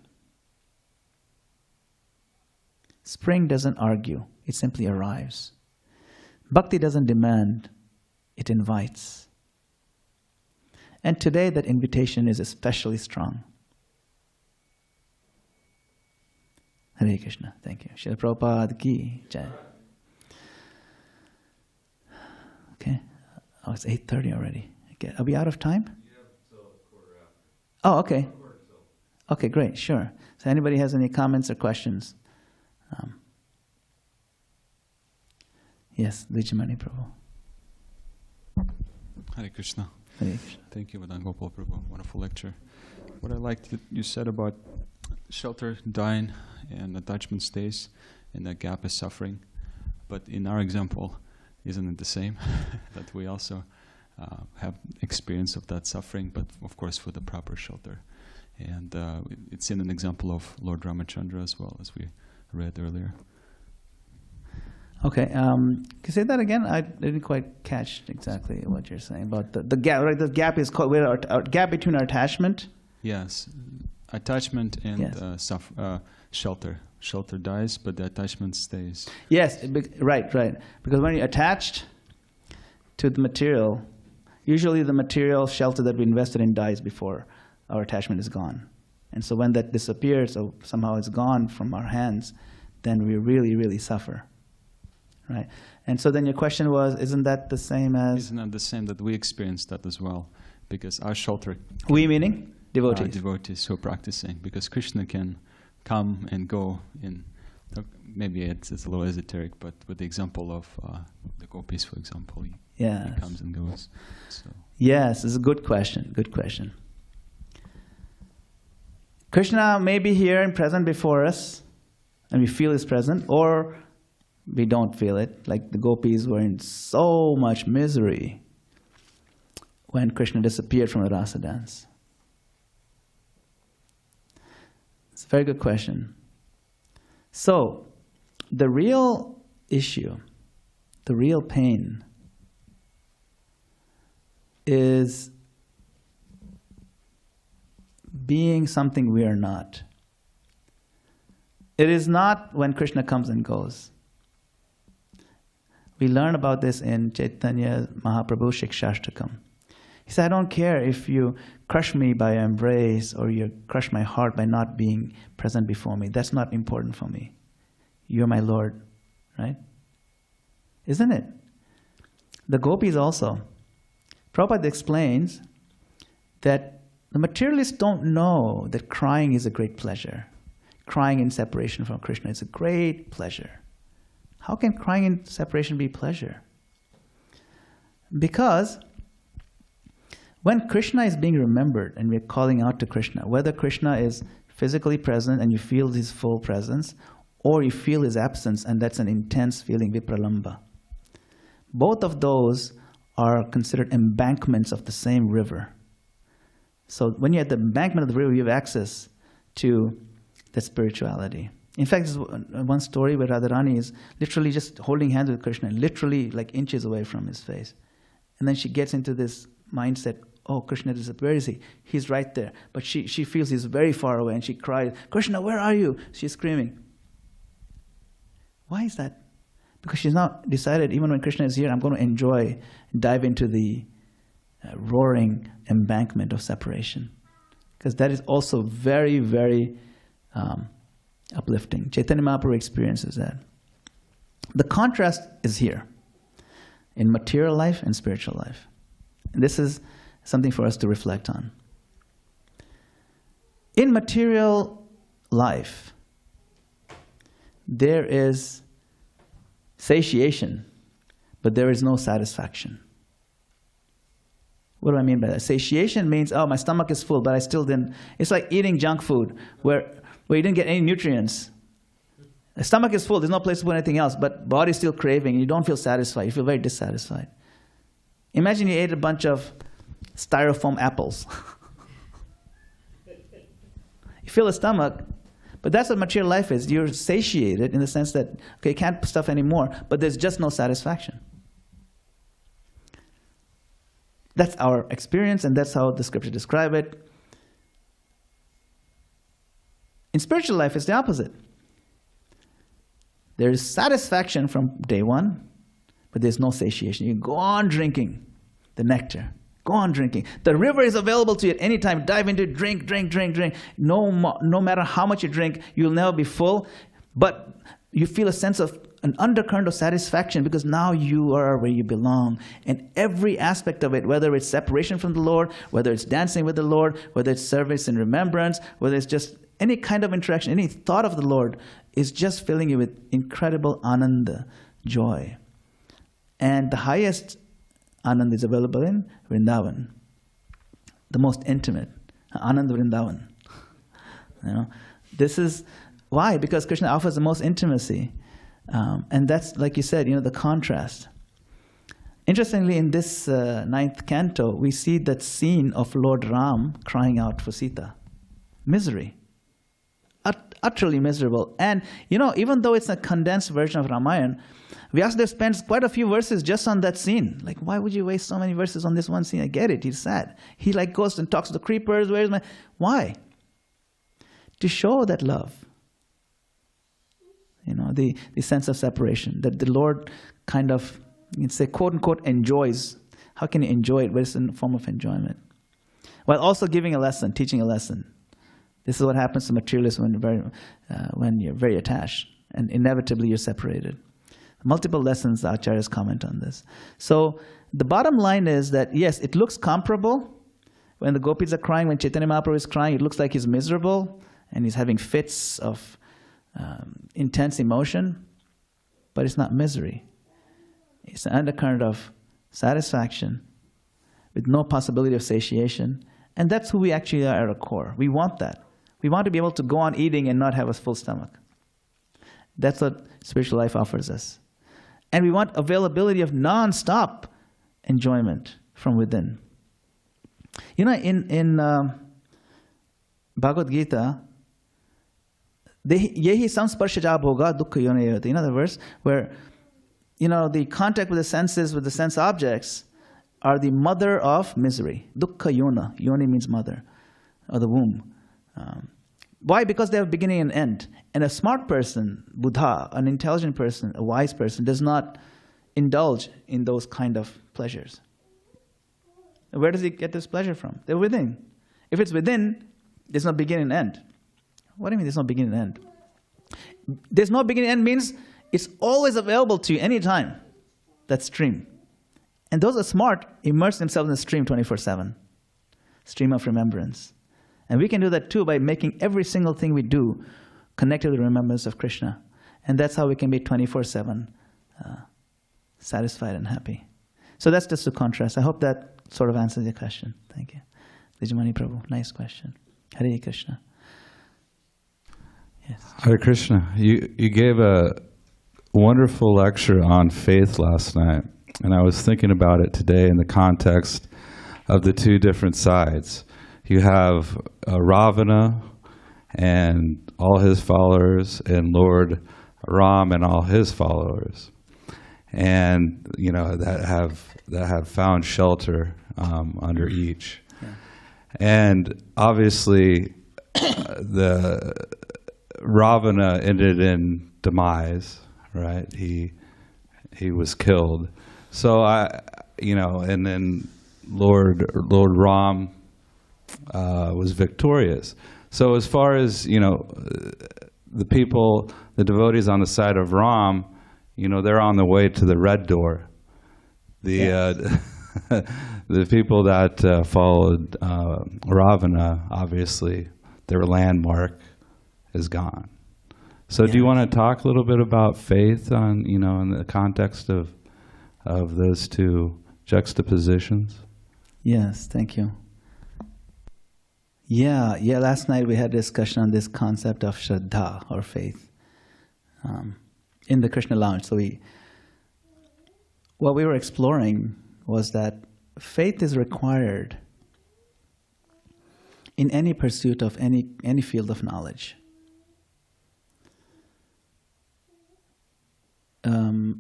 Spring doesn't argue, it simply arrives. Bhakti doesn't demand, it invites. And today that invitation is especially strong. Hare Krishna, thank you. Srila Prabhupada ki jai. Okay, oh, it's 8:30 already. Okay. Are we out of time? Yeah, till quarter after. Oh, okay. Okay, great, sure. So anybody has any comments or questions? Yes, Vijayamani Prabhu. Hare Krishna. Hare Krishna. Thank you, Madana-gopāla Prabhu. Wonderful lecture. What I liked that you said about shelter dying and attachment stays, and that gap is suffering. But in our example, isn't it the same? That we also have experience of that suffering, but of course for the proper shelter. And it's in an example of Lord Ramachandra as well, as we read earlier. Okay, can you say that again? I didn't quite catch exactly what you're saying about the gap. Right, the gap is called our gap between our attachment. Yes, attachment and Yes. Shelter. Shelter dies, but the attachment stays. Yes, right. Because when you're attached to the material, usually the material shelter that we invested in dies before our attachment is gone. And so when that disappears, or somehow it's gone from our hands, then we really, really suffer. Right? And so then your question was, isn't that the same as? Isn't that the same that we experience that as well? Because our shelter... We meaning? Devotees. Devotees who are practicing. Because Krishna can come and go in... Maybe it's a little esoteric, but with the example of the gopis, for example, he comes and goes. So. Yes, it's a good question. Good question. Krishna may be here and present before us, and we feel His presence, or we don't feel it. Like the gopis were in so much misery when Krishna disappeared from the rasa dance. It's a very good question. So, the real issue, the real pain, is being something we are not. It is not when Krishna comes and goes. We learn about this in Chaitanya Mahaprabhu Shikshashtakam. He said, I don't care if you crush me by your embrace or you crush my heart by not being present before me. That's not important for me. You're my Lord, right? Isn't it? The gopis also. Prabhupada explains that the materialists don't know that crying is a great pleasure. Crying in separation from Krishna is a great pleasure. How can crying in separation be pleasure? Because when Krishna is being remembered and we're calling out to Krishna, whether Krishna is physically present and you feel His full presence, or you feel His absence and that's an intense feeling, vipralamba. Both of those are considered embankments of the same river. So when you're at the embankment of the river, you have access to that spirituality. In fact, there's one story where Radharani is literally just holding hands with Krishna, literally like inches away from his face. And then she gets into this mindset, oh, Krishna is, where is he? He's right there. But she feels he's very far away and she cries, Krishna, where are you? She's screaming. Why is that? Because she's now decided, even when Krishna is here, I'm going to enjoy, dive into the roaring embankment of separation. Because that is also very, very uplifting. Chaitanya Mahaprabhu experiences that. The contrast is here in material life and spiritual life. And this is something for us to reflect on. In material life, there is satiation, but there is no satisfaction. What do I mean by that? Satiation means, oh, my stomach is full, but I still didn't. It's like eating junk food where you didn't get any nutrients. The stomach is full, there's no place to put anything else, but body's still craving, and you don't feel satisfied. You feel very dissatisfied. Imagine you ate a bunch of styrofoam apples. You fill a stomach, but that's what material life is. You're satiated in the sense that, okay, you can't stuff anymore, but there's just no satisfaction. That's our experience, and that's how the scripture describe it. In spiritual life, it's the opposite. There is satisfaction from day one, but there's no satiation. You go on drinking the nectar. Go on drinking. The river is available to you at any time. Dive into it, drink, drink, drink, drink. No matter how much you drink, you'll never be full. But you feel a sense of an undercurrent of satisfaction because now you are where you belong. And every aspect of it, whether it's separation from the Lord, whether it's dancing with the Lord, whether it's service and remembrance, whether it's just any kind of interaction, any thought of the Lord, is just filling you with incredible ananda, joy. And the highest ananda is available in Vrindavan, the most intimate, Ananda Vrindavan. You know, this is why, because Krishna offers the most intimacy, and that's, like you said, the contrast. Interestingly, in this 9th canto, we see that scene of Lord Ram crying out for Sita, misery. Utterly miserable. And, even though it's a condensed version of Ramayana, Vyasadeva spends quite a few verses just on that scene. Like, why would you waste so many verses on this one scene? I get it, he's sad. He goes and talks to the creepers, why? To show that love. The sense of separation, that the Lord kind of, you can say, quote unquote, enjoys. How can you enjoy it? But it's in a form of enjoyment. While also giving a lesson, teaching a lesson. This is what happens to materialists when you're very attached, and inevitably you're separated. Multiple lessons, the acharyas comment on this. So the bottom line is that, yes, it looks comparable. When the gopis are crying, when Chaitanya Mahaprabhu is crying, it looks like he's miserable, and he's having fits of intense emotion, but it's not misery. It's an undercurrent of satisfaction with no possibility of satiation, and that's who we actually are at our core. We want that. We want to be able to go on eating and not have a full stomach. That's what spiritual life offers us. And we want availability of non-stop enjoyment from within. In Bhagavad Gita, yehi samsparshaja bhoga dukkha yonayati. Another verse where, the contact with the senses, with the sense objects, are the mother of misery. Dukkha yona. Yoni means mother, or the womb. Why? Because they have beginning and end. And a smart person, Buddha, an intelligent person, a wise person, does not indulge in those kind of pleasures. Where does he get this pleasure from? They're within. If it's within, there's no beginning and end. What do you mean there's no beginning and end? There's no beginning and end means it's always available to you anytime, that stream. And those are smart, immerse themselves in the stream 24/7, stream of remembrance. And we can do that too by making every single thing we do connected to the remembrance of Krishna. And that's how we can be 24/7 satisfied and happy. So that's just to contrast. I hope that sort of answers your question. Thank you. Dijamani Prabhu, nice question. Hare Krishna. Yes. Hare Krishna. You gave a wonderful lecture on faith last night. And I was thinking about it today in the context of the two different sides. You have Ravana and all his followers, and Lord Ram and all his followers, and that have found shelter under each. Yeah. And obviously, the Ravana ended in demise. Right? He was killed. So and then Lord Ram was victorious. So as far as the people, the devotees on the side of Ram, you know, they're on the way to the red door. The the people that followed Ravana, obviously, their landmark is gone. So, do you want to talk a little bit about faith on, you know, in the context of those two juxtapositions? Yes, thank you. Yeah. Last night we had a discussion on this concept of Shraddha, or faith, in the Krishna Lounge. So what we were exploring was that faith is required in any pursuit of any field of knowledge.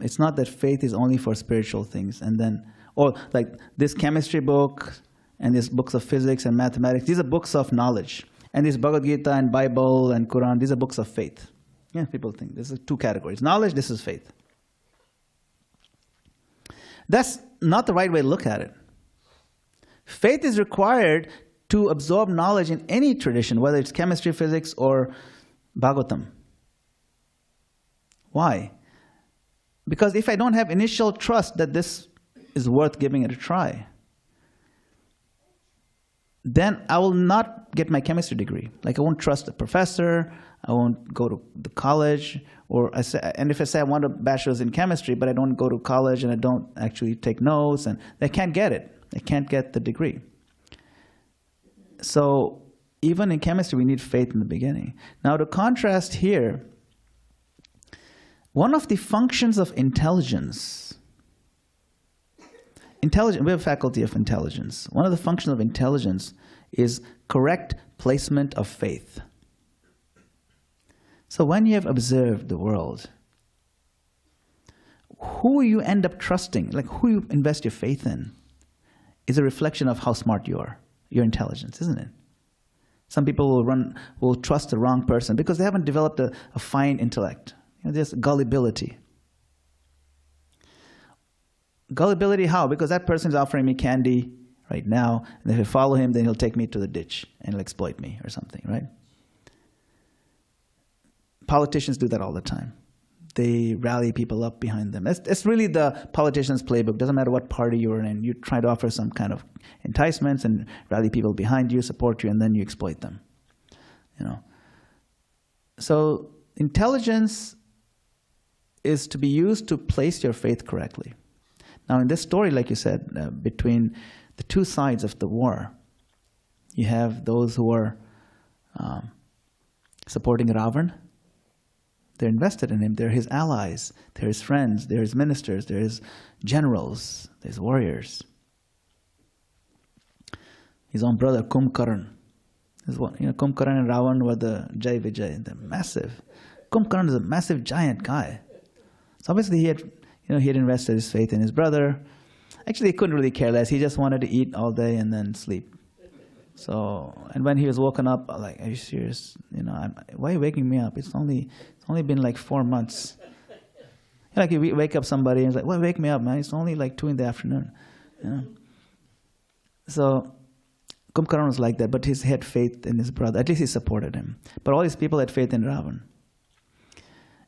It's not that faith is only for spiritual things, and then, or like this chemistry book and these books of physics and mathematics, these are books of knowledge. And this Bhagavad Gita and Bible and Quran, these are books of faith. Yeah, people think this is two categories. Knowledge, this is faith. That's not the right way to look at it. Faith is required to absorb knowledge in any tradition, whether it's chemistry, physics, or Bhagavatam. Why? Because if I don't have initial trust that this is worth giving it a try, then I will not get my chemistry degree. Like, I won't trust the professor, I won't go to the college, and if I say I want a bachelor's in chemistry, but I don't go to college and I don't actually take notes, and I can't get it. I can't get the degree. So even in chemistry, we need faith in the beginning. Now, to contrast here, one of the functions of intelligence, we have a faculty of intelligence. One of the functions of intelligence is correct placement of faith. So when you have observed the world, who you end up trusting, like who you invest your faith in, is a reflection of how smart you are, your intelligence, isn't it? Some people will trust the wrong person because they haven't developed a fine intellect. You know, there's gullibility. Gullibility how? Because that person is offering me candy right now, and if I follow him, then he'll take me to the ditch and he'll exploit me or something, right? Politicians do that all the time. They rally people up behind them. It's really the politician's playbook. Doesn't matter what party you're in. You try to offer some kind of enticements and rally people behind you, support you, and then you exploit them. You know. So intelligence is to be used to place your faith correctly. Now, in this story, like you said, between the two sides of the war, you have those who are supporting Ravan. They're invested in him. They're his allies. They're his friends. They're his ministers. They're his generals. They're his warriors. His own brother, Kumbhakarna. Kumbhakarna and Ravan were the Jai Vijay. They're massive. Kumbhakarna is a massive giant guy. So obviously he had invested his faith in his brother. Actually, he couldn't really care less. He just wanted to eat all day and then sleep. So, and when he was woken up, I'm like, are you serious? Why are you waking me up? It's only been like 4 months. Like you wake up somebody and it's like, well, wake me up, man. It's only like 2 PM. You know? So Kumbhakarna was like that, but he had faith in his brother. At least he supported him. But all these people had faith in Ravan.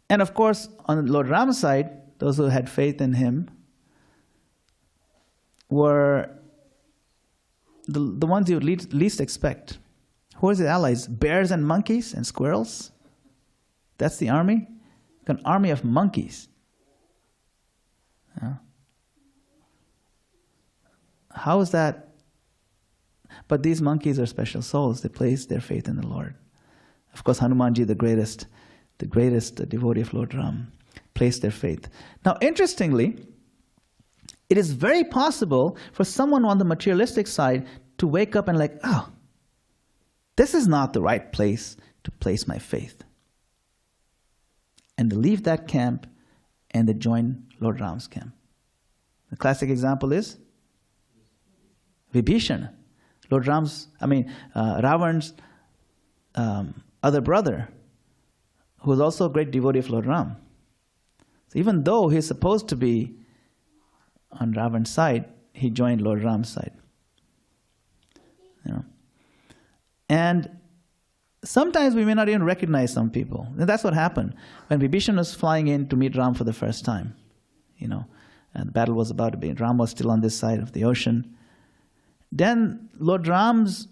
And of course, on Lord Ram's side, those who had faith in him were the ones you would least expect. Who are his allies? Bears and monkeys and squirrels? That's the army? An army of monkeys. Yeah. How is that? But these monkeys are special souls. They place their faith in the Lord. Of course, Hanumanji, the greatest devotee of Lord Ram, placed their faith. Now, interestingly, it is very possible for someone on the materialistic side to wake up and like, oh, this is not the right place to place my faith. And to leave that camp and to join Lord Ram's camp. The classic example is Vibhishana, Ravan's other brother, who was also a great devotee of Lord Ram. So even though he's supposed to be on Ravan's side, he joined Lord Ram's side. And sometimes we may not even recognize some people. And that's what happened when Vibhishan was flying in to meet Ram for the first time. And the battle was about to be. Ram was still on this side of the ocean. Then Lord Ram's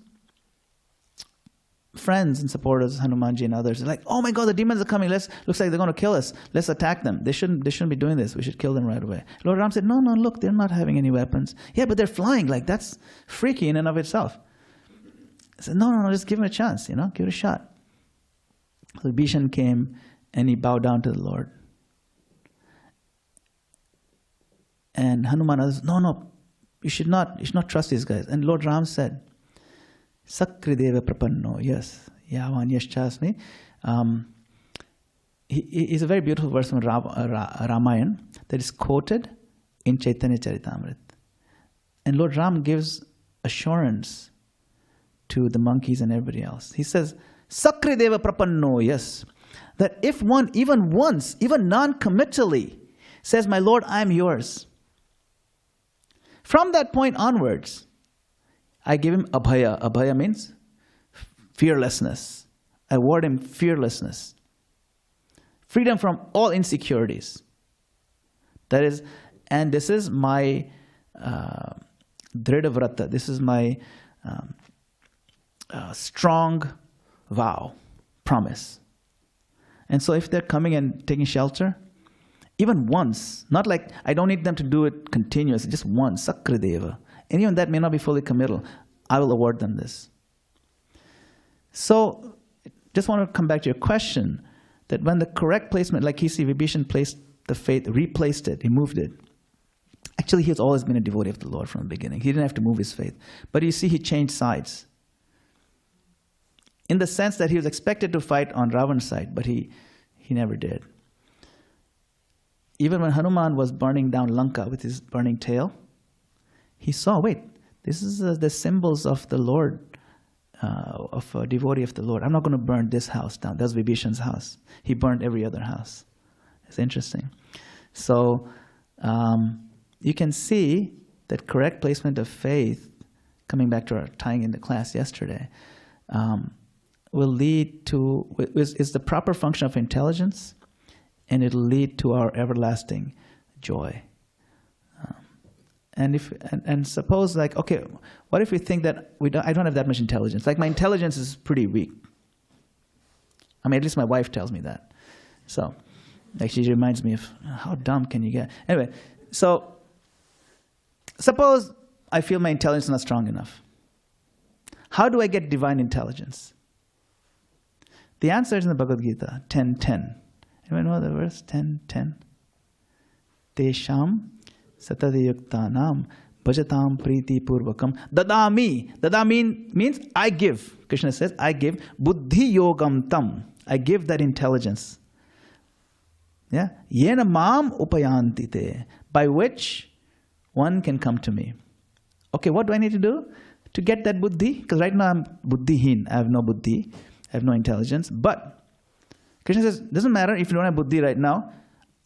friends and supporters, Hanumanji and others, are like, oh my God, the demons are coming. Looks like they're going to kill us. Let's attack them. They shouldn't be doing this. We should kill them right away. Lord Ram said, no, look, they're not having any weapons. Yeah, but they're flying. Like, that's freaky in and of itself. I said, no, just give him a chance, give it a shot. So Vibhishan came and he bowed down to the Lord. And Hanuman said, no, you should not trust these guys. And Lord Ram said, Sakrideva prapanno, yes, yavan yaschasmi. It's a very beautiful verse from Ramayana that is quoted in Chaitanya Charitamrita. And Lord Ram gives assurance to the monkeys and everybody else. He says, Sakrideva prapanno, yes, that if one even once, even non-committally, says, my Lord, I am yours, from that point onwards, I give him abhaya. Abhaya means fearlessness. I award him fearlessness. Freedom from all insecurities. That is, and this is my dhrida vrata. This is my strong vow, promise. And so if they're coming and taking shelter, even once, not like I don't need them to do it continuously, just once, Sakrideva. And even that may not be fully committal. I will award them this. So, just want to come back to your question, that when the correct placement, like you see Vibhishan placed the faith, replaced it, he moved it. Actually, he has always been a devotee of the Lord from the beginning. He didn't have to move his faith. But you see, he changed sides. In the sense that he was expected to fight on Ravan's side, but he never did. Even when Hanuman was burning down Lanka with his burning tail, he saw, wait, this is the symbols of the Lord, of a devotee of the Lord. I'm not going to burn this house down. That's Vibhishan's house. He burned every other house. It's interesting. So you can see that correct placement of faith, coming back to our tying in the class yesterday, will lead to, is the proper function of intelligence, and it'll lead to our everlasting joy. And suppose, like, okay, what if we think that I don't have that much intelligence? Like, my intelligence is pretty weak. I mean, at least my wife tells me that. So, like, she reminds me of, how dumb can you get? Anyway, so suppose I feel my intelligence is not strong enough. How do I get divine intelligence? The answer is in the Bhagavad Gita, 10:10. Anyone know the verse? 10:10. Tesham satadayuktanam bhajatam priti purvakam dadami. Dadami means I give. Krishna says, I give. Buddhi yogam tam. I give that intelligence. Yeah? Yena mam upayanti te. By which one can come to me. Okay, what do I need to do to get that buddhi? Because right now I'm buddhihin. I have no buddhi. I have no intelligence. But Krishna says, doesn't matter if you don't have buddhi right now,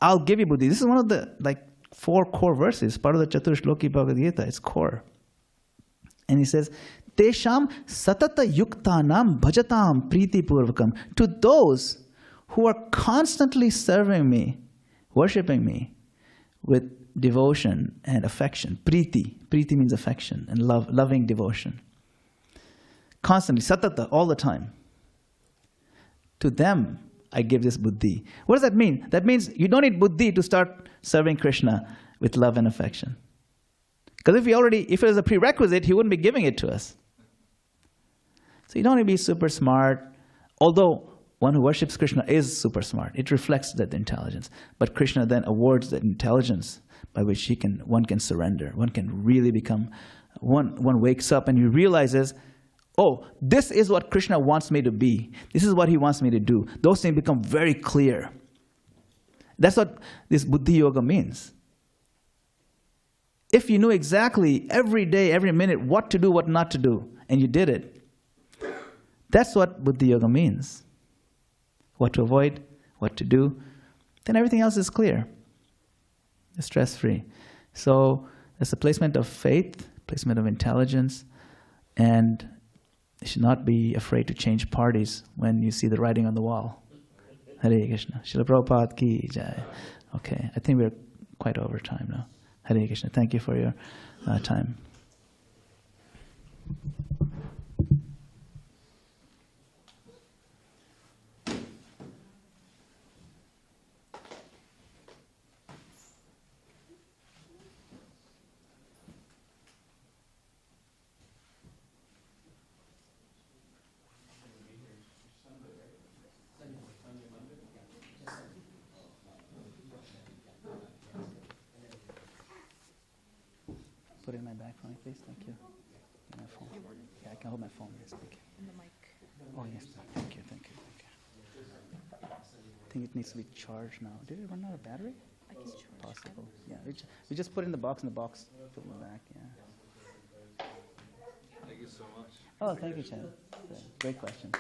I'll give you buddhi. This is one of the 4 core verses, part of the Chaturshloki Bhagavad Gita. It's core. And he says, Tesham satata yuktanam bhajatam priti purvakam. To those who are constantly serving me, worshipping me with devotion and affection. Priti. Priti means affection and love, loving devotion. Constantly, satata, all the time. To them, I give this buddhi. What does that mean? That means you don't need buddhi to start serving Krishna with love and affection. Because if it was a prerequisite, he wouldn't be giving it to us. So you don't need to be super smart. Although one who worships Krishna is super smart. It reflects that intelligence. But Krishna then awards that intelligence by which one can surrender. One can really become, one wakes up and he realizes, oh, this is what Krishna wants me to be. This is what he wants me to do. Those things become very clear. That's what this Buddhi Yoga means. If you knew exactly every day, every minute, what to do, what not to do, and you did it, that's what Buddhi Yoga means. What to avoid, what to do, then everything else is clear. It's stress-free. So there's a placement of faith, placement of intelligence, and You should not be afraid to change parties when you see the writing on the wall. Hare Krishna. Srila Prabhupada ki jai. Okay, I think we're quite over time now. Hare Krishna. Thank you for your time. Put it in my bag for me, please. Thank you. My phone. Yeah, I can hold my phone. Yes, thank you. And the mic. Oh, yes. Thank you, thank you, thank you. I think it needs to be charged now. Did it run out of battery? I can charge. Possible. Yeah, we just put it in the box, put it in the back, yeah. Thank you so much. Oh, thank you, Chad. Great question.